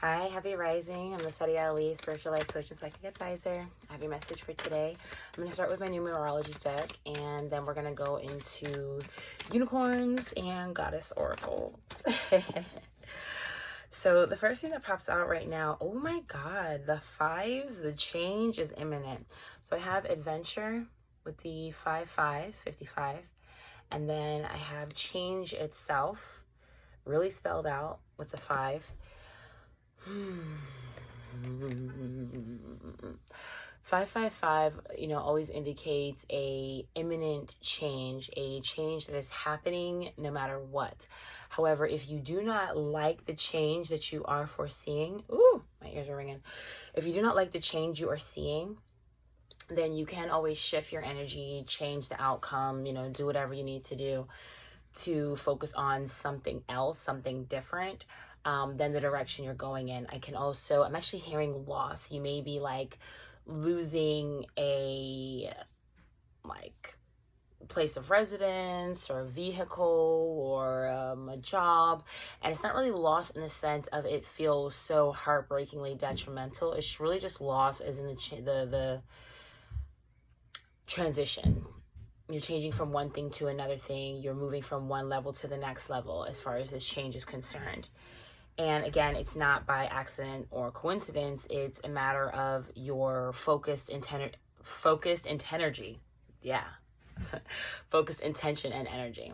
Hi, happy rising. I'm Lesedi Ali, spiritual life coach and psychic advisor. I have your message for today. I'm going to start with my numerology deck, and then we're going to go into unicorns and goddess oracles. So the first thing that pops out right now, oh my God, the fives, the change is imminent. So I have adventure with the 5-5, 55, and then I have change itself, really spelled out with the 5. 555, always indicates a imminent change, a change that is happening no matter what. However, if you do not like the change that you are foreseeing, ooh, my ears are ringing. If you do not like the change you are seeing, then you can always shift your energy, change the outcome, do whatever you need to do to focus on something else, something different than the direction you're going in. I'm actually hearing loss. You may be like losing a place of residence or a vehicle or a job, and it's not really loss in the sense of it feels so heartbreakingly detrimental. It's really just loss as in the transition. You're changing from one thing to another thing. You're moving from one level to the next level as far as this change is concerned. And again, it's not by accident or coincidence. It's a matter of your focused energy. Yeah. Focused intention and energy.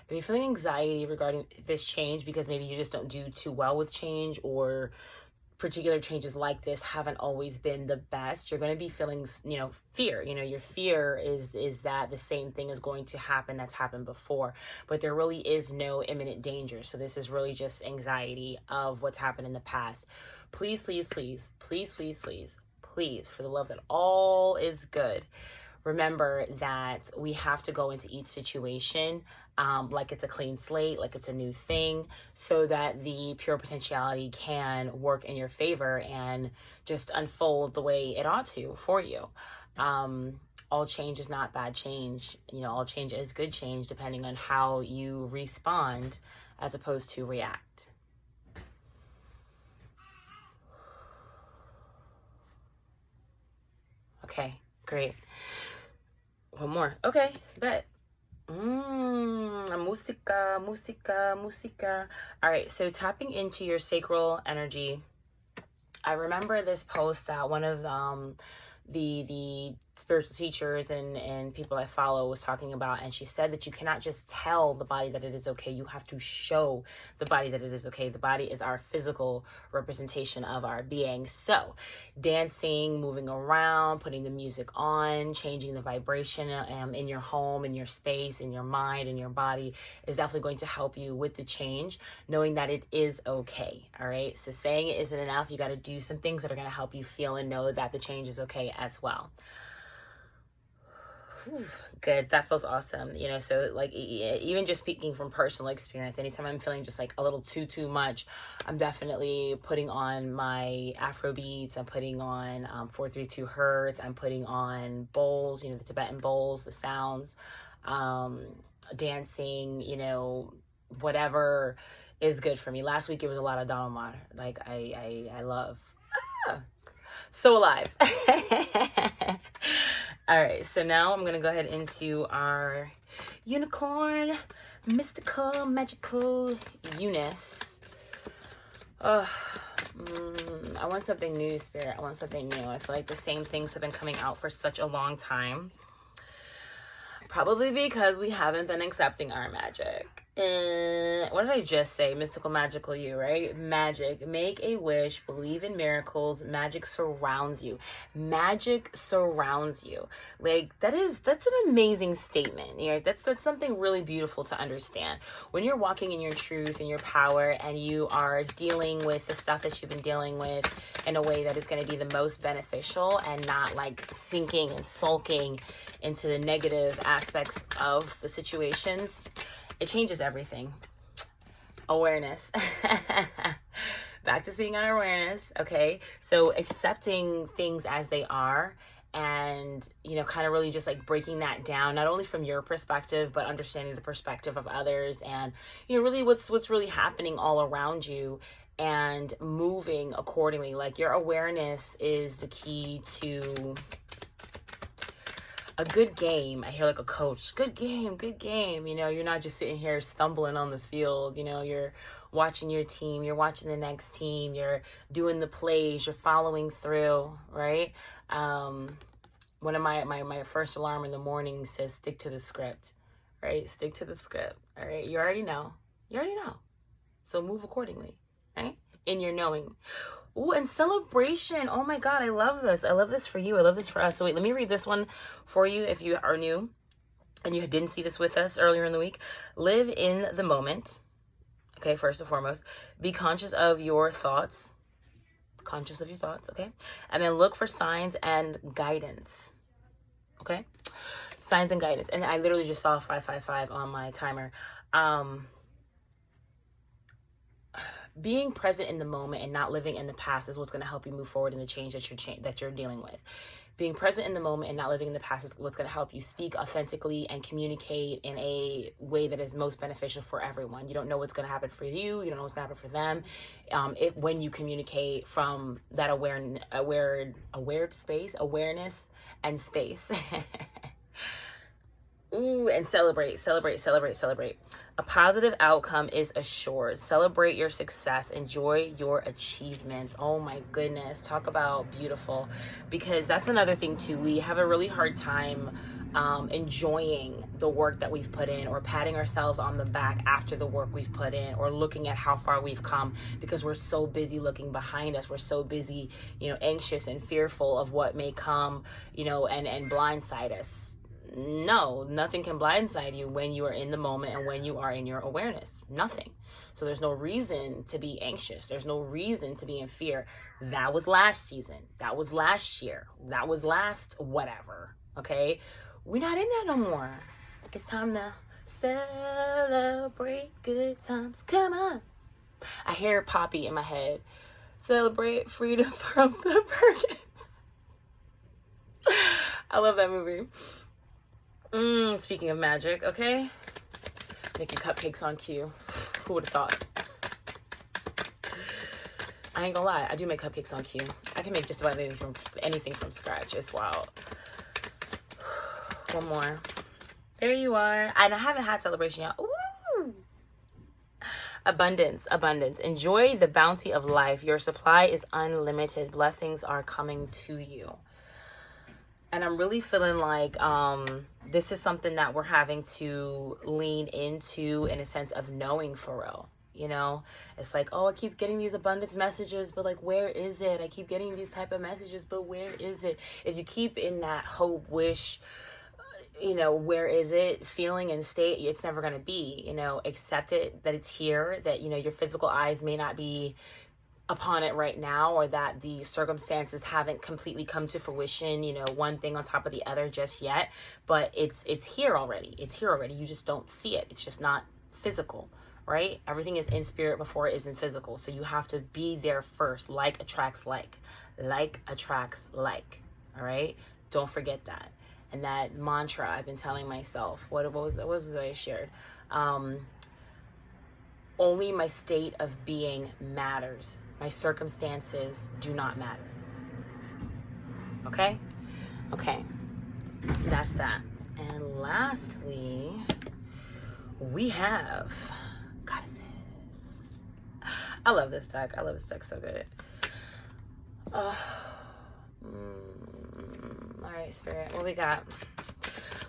If you're feeling anxiety regarding this change because maybe you just don't do too well with change, or particular changes like this haven't always been the best, you're going to be feeling, fear. Your fear is that the same thing is going to happen that's happened before, but there really is no imminent danger. So this is really just anxiety of what's happened in the past. Please, please, please, please, please, please, please, for the love that all is good, remember that we have to go into each situation like it's a clean slate, like it's a new thing, so that the pure potentiality can work in your favor and just unfold the way it ought to for you. All change is not bad change. All change is good change, depending on how you respond as opposed to react. Okay, great. One more. Okay, bet. Musica. All right, so tapping into your sacral energy. I remember this post that one of the spiritual teachers and people I follow was talking about, and she said that you cannot just tell the body that it is okay, you have to show the body that it is okay. The body is our physical representation of our being. So dancing, moving around, putting the music on, changing the vibration in your home, in your space, in your mind, in your body is definitely going to help you with the change, knowing that it is okay. All right, so saying it isn't enough. You got to do some things that are going to help you feel and know that the change is okay as well. Good. That feels awesome. So like even just speaking from personal experience, anytime I'm feeling just like a little too much, I'm definitely putting on my Afro beats. I'm putting on 432 hertz. I'm putting on bowls, the Tibetan bowls, the sounds, dancing, whatever is good for me. Last week it was a lot of Dharma. Like I love. So alive. All right, so now I'm going to go ahead into our unicorn, mystical, magical Eunice. I want something new, Spirit. I want something new. I feel like the same things have been coming out for such a long time. Probably because we haven't been accepting our magic. What did I just say? Mystical, magical you, right? Magic. Make a wish. Believe in miracles. Magic surrounds you. Magic surrounds you. Like, that's an amazing statement. That's something really beautiful to understand. When you're walking in your truth and your power, and you are dealing with the stuff that you've been dealing with in a way that is going to be the most beneficial, and not like sinking and sulking into the negative aspects of the situations, it changes everything. Awareness. Back to seeing our awareness, okay? So accepting things as they are and, you know, kind of really just like breaking that down, not only from your perspective, but understanding the perspective of others, and, you know, really what's really happening all around you, and moving accordingly. Like, your awareness is the key to a good game. I hear like a coach, good game, good game. You know, you're not just sitting here stumbling on the field. You know, you're watching your team, you're watching the next team, you're doing the plays, you're following through, right? One of my first alarm in the morning says, stick to the script, right? Stick to the script, all right? You already know. So move accordingly, right? In your knowing. Ooh, and celebration. Oh my God, I love this. I love this for you. I love this for us. So wait, let me read this one for you if you are new and you didn't see this with us earlier in the week. Live in the moment. Okay, first and foremost, be conscious of your thoughts. Okay? And then look for signs and guidance. Okay? Signs and guidance. And I literally just saw 555 on my timer. Being present in the moment and not living in the past is what's going to help you move forward in the change that you're dealing with. Being present in the moment and not living in the past is what's going to help you speak authentically and communicate in a way that is most beneficial for everyone. You don't know what's going to happen for you. You don't know what's going to happen for them. When you communicate from that awareness and space. Ooh, and celebrate. A positive outcome is assured. Celebrate your success. Enjoy your achievements. Oh my goodness. Talk about beautiful. Because that's another thing too. We have a really hard time enjoying the work that we've put in, or patting ourselves on the back after the work we've put in, or looking at how far we've come, because we're so busy looking behind us. We're so busy, you know, anxious and fearful of what may come, you know, and blindside us. No, nothing can blindside you when you are in the moment and when you are in your awareness. Nothing. So there's no reason to be anxious. There's no reason to be in fear. That was last season. That was last year. That was last whatever. Okay? We're not in that no more. It's time to celebrate good times. Come on. I hear Poppy in my head. Celebrate freedom from the Perkins. I love that movie. Speaking of magic, okay? Making cupcakes on cue. Who would have thought? I ain't gonna lie, I do make cupcakes on cue. I can make just about anything from scratch. It's wild. One more. There you are. And I haven't had celebration yet. Ooh. Abundance. Enjoy the bounty of life. Your supply is unlimited. Blessings are coming to you. And I'm really feeling like this is something that we're having to lean into in a sense of knowing for real. You know, it's like, oh, I keep getting these abundance messages, but like, where is it? I keep getting these type of messages, but where is it? If you keep in that hope, wish, you know, where is it feeling and state, it's never going to be, you know, accept it, that it's here, that, you know, your physical eyes may not be upon it right now, or that the circumstances haven't completely come to fruition, you know, one thing on top of the other just yet, but it's here already. You just don't see it. It's just not physical, right? Everything is in spirit before it is in physical. So you have to be there first. Like attracts like attracts like. All right. Don't forget that. And that mantra I've been telling myself, what was I shared? Only my state of being matters. My circumstances do not matter. Okay? Okay. That's that. And lastly, we have goddesses. I love this deck. I love this deck so good. All right, Spirit. What we got?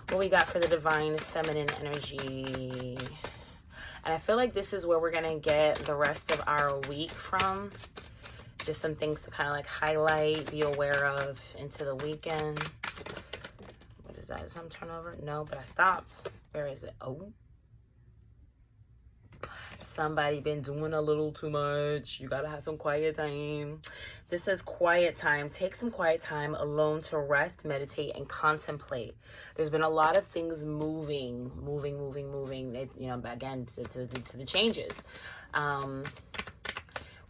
What we got for the divine feminine energy? And I feel like this is where we're going to get the rest of our week from. Just some things to kind of like highlight, be aware of into the weekend. What is that? Is some turnover? No, but I stopped. Where is it? Oh. Somebody been doing a little too much. You got to have some quiet time. This is quiet time. Take some quiet time alone to rest, meditate, and contemplate. There's been a lot of things moving. It, you know, again, to the changes.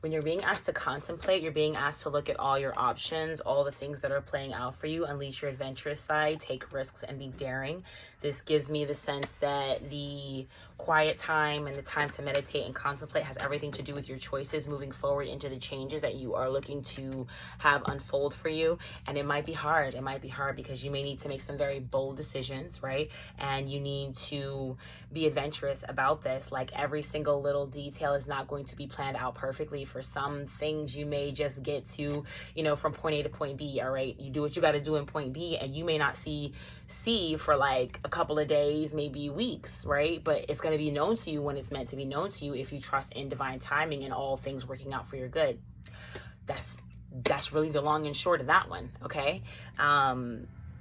when you're being asked to contemplate, you're being asked to look at all your options, all the things that are playing out for you, unleash your adventurous side, take risks, and be daring. This gives me the sense that the quiet time and the time to meditate and contemplate has everything to do with your choices moving forward into the changes that you are looking to have unfold for you. And it might be hard. It might be hard because you may need to make some very bold decisions, right? And you need to be adventurous about this. Like, every single little detail is not going to be planned out perfectly. For some things, you may just get to, you know, from point A to point B, all right? You do what you got to do in point B, and you may not see for like a couple of days, maybe weeks, right? But it's going to be known to you when it's meant to be known to you if you trust in divine timing and all things working out for your good. That's really the long and short of that one, okay?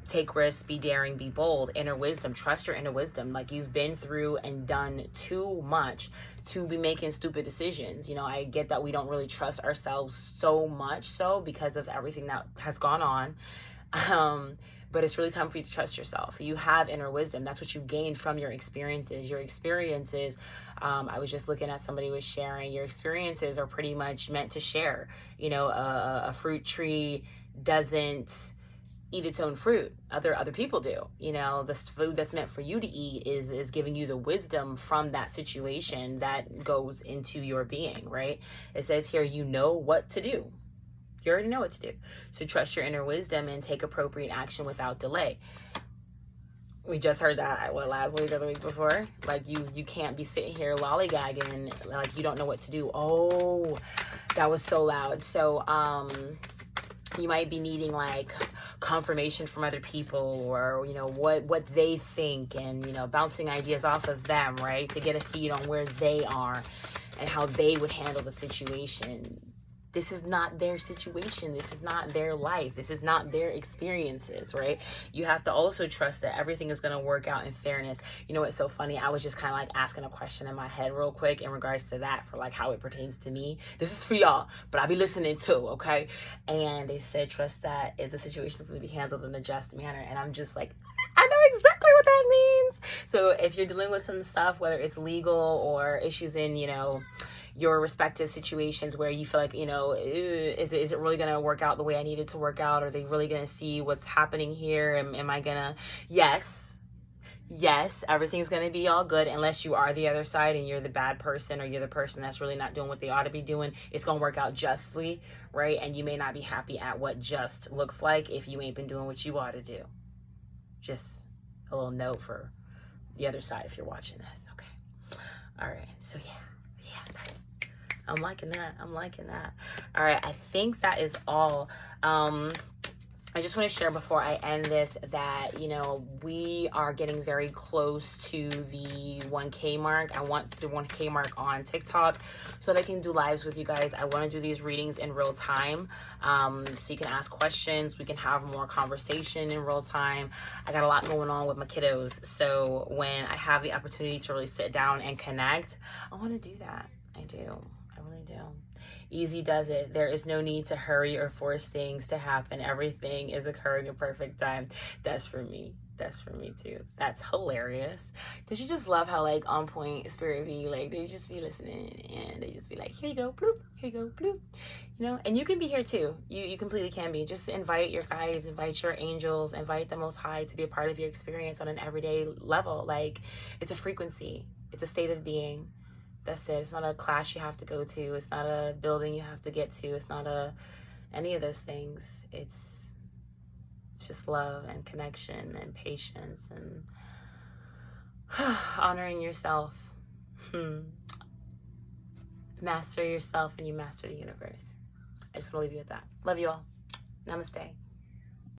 Take risks, be daring, be bold. Inner wisdom, trust your inner wisdom. Like, you've been through and done too much to be making stupid decisions. You know, I get that we don't really trust ourselves so much so because of everything that has gone on. But it's really time for you to trust yourself. You have inner wisdom. That's what you gained from your experiences. Your experiences, I was just looking at somebody was sharing, your experiences are pretty much meant to share. You know, a fruit tree doesn't eat its own fruit. Other people do. You know, the food that's meant for you to eat is giving you the wisdom from that situation that goes into your being, right? It says here, you know what to do. You already know what to do. So trust your inner wisdom and take appropriate action without delay. We just heard that, last week or the week before? Like, you can't be sitting here lollygagging like you don't know what to do. Oh, that was so loud. So, you might be needing like confirmation from other people, or, you know, what they think, and, you know, bouncing ideas off of them, right? To get a feed on where they are and how they would handle the situation. This is not their situation. This is not their life. This is not their experiences, right? You have to also trust that everything is going to work out in fairness. You know what's so funny? I was just kind of like asking a question in my head real quick in regards to that, for like how it pertains to me. This is for y'all, but I'll be listening too, okay? And they said, trust that if the situation is going to be handled in a just manner. And I'm just like, I know exactly what that means. So if you're dealing with some stuff, whether it's legal or issues in, you know, your respective situations where you feel like, you know, is it really going to work out the way I need it to work out? Are they really going to see what's happening here? Am I going to, yes, everything's going to be all good unless you are the other side and you're the bad person, or you're the person that's really not doing what they ought to be doing. It's going to work out justly, right? And you may not be happy at what just looks like if you ain't been doing what you ought to do. Just a little note for the other side if you're watching this, okay? All right, so yeah, I'm liking that. All right, I think that is all. I just want to share before I end this that, you know, we are getting very close to the 1K mark. I want the 1K mark on TikTok so that I can do lives with you guys. I want to do these readings in real time, so you can ask questions. We can have more conversation in real time. I got a lot going on with my kiddos, so when I have the opportunity to really sit down and connect, I want to do that. I do. I really do. Easy does it. There is no need to hurry or force things to happen. Everything is occurring in perfect time. That's for me. That's for me too. That's hilarious. Don't you just love how like on point spirit be? Like, they just be listening and they just be like, here you go, bloop, here you go, bloop. You know, and you can be here too. You completely can be. Just invite your guides, invite your angels, invite the Most High to be a part of your experience on an everyday level. Like, it's a frequency. It's a state of being. That's it. It's not a class you have to go to. It's not a building you have to get to. It's not any of those things. It's just love and connection and patience and honoring yourself. Master yourself and you master the universe. I just want to leave you with that. Love you all. Namaste.